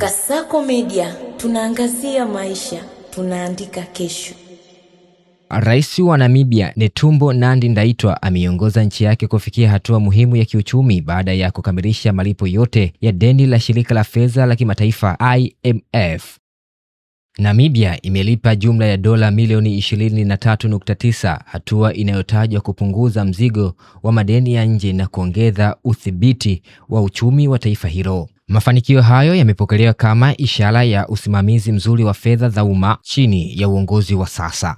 Kasako Media, tunaangazia maisha, tunaandika kesho. Rais wa Namibia Netumbo Nandi-Ndaitwah ameiongoza nchi yake kufikia hatua muhimu ya kiuchumi baada ya kukamilisha malipo yote ya deni la shirika la fedha la kimataifa IMF. Namibia imelipa jumla ya dola milioni 23.9, hatua inayotajwa kupunguza mzigo wa madeni ya nje na kuongeza udhibiti wa uchumi wa taifa hilo. Mafanikio hayo yamepokelewa kama ishara ya usimamizi mzuri wa fedha za umma chini ya uongozi wa sasa.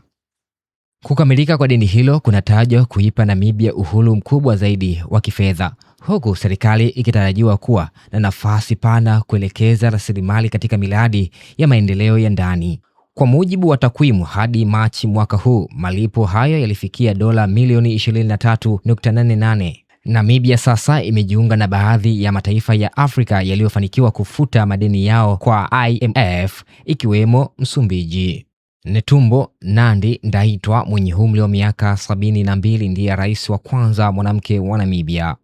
Kukamilika kwa deni hilo kunatajwa kuipa Namibia uhuru mkubwa zaidi wa kifedha, huku serikali ikitarajiwa kuwa na nafasi pana kuelekeza rasilimali katika miradi ya maendeleo ya ndani. Kwa mujibu wa takwimu, hadi Machi mwaka huu, malipo hayo yalifikia dola milioni 23.88. Namibia sasa imejiunga na baadhi ya mataifa ya Afrika yaliyofanikiwa kufuta madeni yao kwa IMF, ikiwemo Msumbiji. Netumbo Nandi-Ndaitwah mwenye umri wa miaka 72 ndiye rais wa kwanza mwanamke wa Namibia.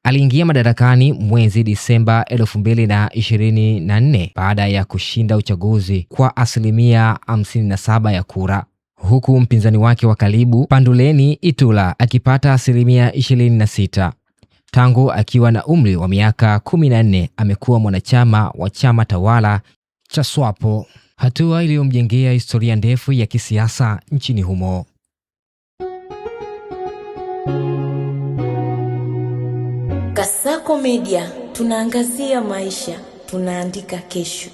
Aliingia madarakani mwezi Disemba 2024 baada ya kushinda uchaguzi kwa asilimia 57 ya kura, huku mpinzani wake wa karibu Panduleni Itula akipata asilimia 26. Tangu akiwa na umri wa miaka 14 amekuwa mwanachama wa chama tawala cha SWAPO, hatua iliyomjengea historia ndefu ya kisiasa nchini humo. Kasako Media, tunaangazia maisha, tunaandika kesho.